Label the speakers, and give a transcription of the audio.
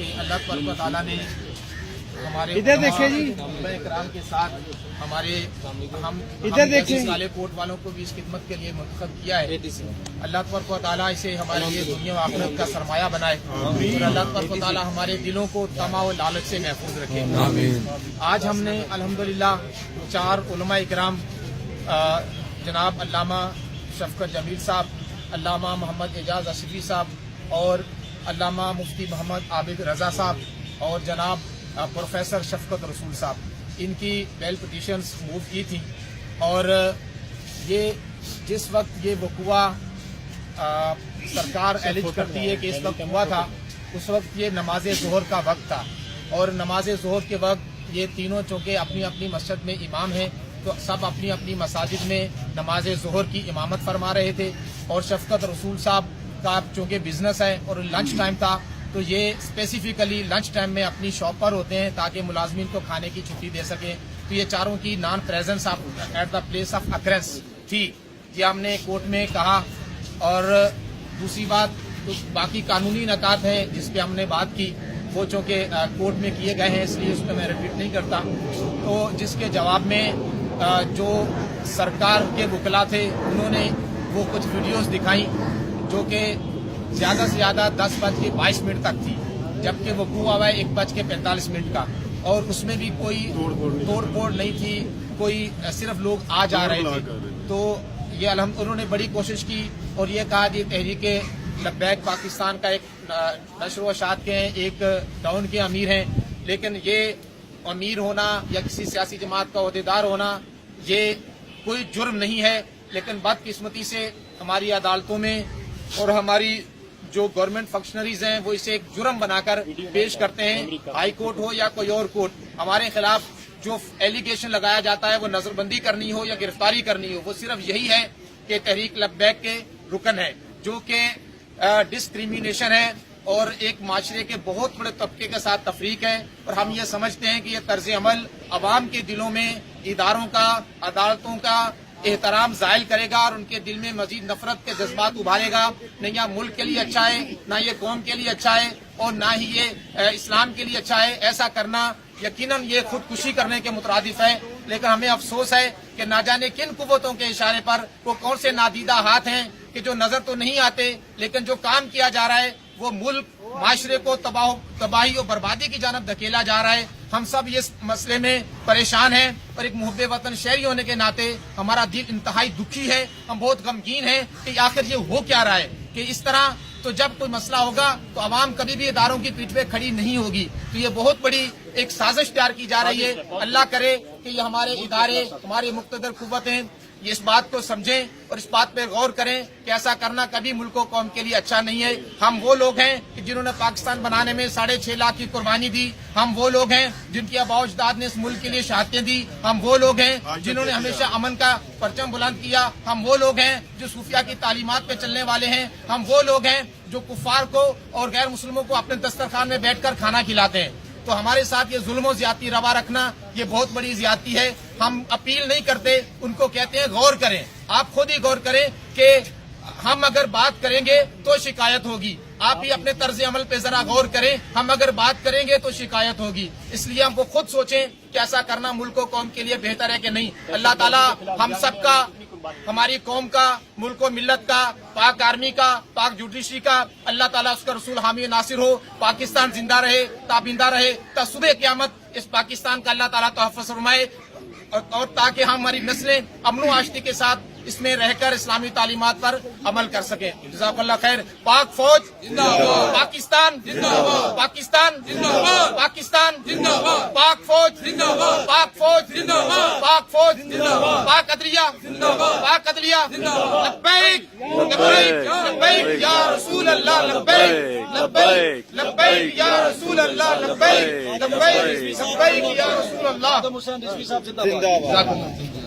Speaker 1: کہ اللہ تبارک و تعالیٰ نے ہمارے
Speaker 2: ادھر دیکھیں جی،
Speaker 1: علماء کرام کے ساتھ ہمارے
Speaker 2: ادھر دیکھیں
Speaker 1: سالے کوٹ والوں کو بھی اس خدمت کے لیے منتخب کیا ہے۔ اللہ تبارک و تعالیٰ اسے ہمارے لیے دنیا و آخرت کا سرمایہ بنائے اور اللہ تبارک و تعالیٰ ہمارے دلوں کو طمع و لالچ سے محفوظ رکھے۔ آج ہم نے الحمدللہ 4 علماء کرام جناب علامہ شفقت جمیل صاحب، علامہ محمد اعجاز اشرفی صاحب اور علامہ مفتی محمد عابد رضا صاحب اور جناب پروفیسر شفقت رسول صاحب، ان کی بیل پٹیشنز موو کی تھیں، اور یہ جس وقت یہ وقوع سرکار ایلیج کرتی ہے کہ اس وقت ہوا تھا، اس وقت یہ نماز ظہر کا وقت تھا، اور نماز ظہر کے وقت یہ تینوں چونکہ اپنی اپنی مسجد میں امام ہیں تو سب اپنی اپنی مساجد میں نماز ظہر کی امامت فرما رہے تھے، اور شفقت رسول صاحب کا چونکہ بزنس ہے اور لنچ ٹائم تھا تو یہ اسپیسیفکلی لنچ ٹائم میں اپنی شاپ پر ہوتے ہیں تاکہ ملازمین کو کھانے کی چھٹی دے سکیں، تو یہ چاروں کی non presence at the place of occurrence تھی، یہ ہم نے کورٹ میں کہا۔ اور دوسری بات تو باقی قانونی نکات ہیں جس پہ ہم نے بات کی، وہ چونکہ کورٹ میں کیے گئے ہیں اس لیے اس پہ میں ریپیٹ نہیں کرتا، تو جس کے جواب میں جو سرکار کے وکلا تھے انہوں نے وہ کچھ ویڈیوز دکھائیں جو کہ زیادہ سے زیادہ 10:22 تک تھی، جبکہ وقوع ہوا ہے 1:45 کا، اور اس میں بھی کوئی توڑ پھوڑ نہیں تھی، کوئی صرف لوگ آ جا رہے تھے، تو یہ انہوں نے بڑی کوشش کی اور یہ کہا کہ تحریک لبیک پاکستان کا ایک نشر و اشاعت کے ہیں، ایک ٹاؤن کے امیر ہیں، لیکن یہ امیر ہونا یا کسی سیاسی جماعت کا عہدیدار ہونا یہ کوئی جرم نہیں ہے، لیکن بدقسمتی سے ہماری عدالتوں میں اور ہماری جو گورنمنٹ فنکشنریز ہیں وہ اسے ایک جرم بنا کر پیش کرتے ہیں، ہائی کورٹ ہو یا کوئی اور کورٹ، ہمارے خلاف جو ایلیگیشن لگایا جاتا ہے وہ نظر بندی کرنی ہو یا گرفتاری کرنی ہو، وہ صرف یہی ہے کہ تحریک لبیک کے رکن ہے، جو کہ ڈسکریمنیشن ہے اور ایک معاشرے کے بہت بڑے طبقے کے ساتھ تفریق ہے، اور ہم یہ سمجھتے ہیں کہ یہ طرز عمل عوام کے دلوں میں اداروں کا، عدالتوں کا احترام زائل کرے گا اور ان کے دل میں مزید نفرت کے جذبات ابھارے گا، نہ یہ ملک کے لیے اچھا ہے، نہ یہ قوم کے لیے اچھا ہے، اور نہ ہی یہ اسلام کے لیے اچھا ہے۔ ایسا کرنا یقیناً یہ خودکشی کرنے کے مترادف ہے، لیکن ہمیں افسوس ہے کہ نہ جانے کن قوتوں کے اشارے پر وہ کون سے نادیدہ ہاتھ ہیں کہ جو نظر تو نہیں آتے لیکن جو کام کیا جا رہا ہے وہ ملک معاشرے کو تباہی اور بربادی کی جانب دھکیلا جا رہا ہے۔ ہم سب اس مسئلے میں پریشان ہیں اور ایک محب وطن شہری ہونے کے ناطے ہمارا دل انتہائی دکھی ہے، ہم بہت غمگین ہیں کہ آخر یہ ہو کیا رہا ہے کہ اس طرح تو جب کوئی مسئلہ ہوگا تو عوام کبھی بھی اداروں کی پیٹھ پہ کھڑی نہیں ہوگی، تو یہ بہت بڑی ایک سازش تیار کی جا رہی ہے۔ اللہ کرے کہ یہ ہمارے ادارے، ہماری مقتدر قوتیں یہ اس بات کو سمجھیں اور اس بات پہ غور کریں کہ ایسا کرنا کبھی ملک و قوم کے لیے اچھا نہیں ہے۔ ہم وہ لوگ ہیں کہ جنہوں نے پاکستان بنانے میں 6.5 لاکھ کی قربانی دی، ہم وہ لوگ ہیں جن کی آباء و اجداد نے اس ملک کے لیے شہادتیں دی، ہم وہ لوگ ہیں جنہوں نے ہمیشہ امن کا پرچم بلند کیا، ہم وہ لوگ ہیں جو صوفیہ کی تعلیمات پہ چلنے والے ہیں، ہم وہ لوگ ہیں جو کفار کو اور غیر مسلموں کو اپنے دسترخوان میں بیٹھ کر کھانا کھلاتے ہیں۔ تو ہمارے ساتھ یہ ظلم و زیادتی روا رکھنا یہ بہت بڑی زیادتی ہے۔ ہم اپیل نہیں کرتے، ان کو کہتے ہیں غور کریں، آپ خود ہی غور کریں کہ ہم اگر بات کریں گے تو شکایت ہوگی، آپ ہی اپنے طرز عمل پہ ذرا غور کریں، ہم اگر بات کریں گے تو شکایت ہوگی، اس لیے ہم کو خود سوچیں کہ ایسا کرنا ملک و قوم کے لیے بہتر ہے کہ نہیں۔ اللہ تعالیٰ ہم سب کا، ہماری قوم کا، ملک و ملت کا، پاک آرمی کا، پاک جوڈیشری کا اللہ تعالیٰ اس کا رسول حامی ناصر ہو، پاکستان زندہ رہے، تابندہ رہے، تا صبح قیامت اس پاکستان کا اللہ تعالیٰ تحفظ فرمائے، اور تاکہ ہماری نسلیں امن و آشتی کے ساتھ اس میں رہ کر اسلامی تعلیمات پر عمل کر سکیں۔ جزاک اللہ خیر۔ پاک فوج زندہ باد، پاکستان زندہ باد، پاکستان زندہ باد، پاکستان زندہ باد، پاک فوج زندہ باد، پاک فوج زندہ باد، پاک فوج زندہ باد، پاک عدلیہ زندہ باد، پاک عدلیہ زندہ باد۔ لبیک لبیک لبیک یا رسول اللہ، لبیک لبیک لبیک یا رسول اللہ، لبیک لبیک لبیک یا رسول اللہ۔
Speaker 2: حسین رضوی صاحب زندہ باد۔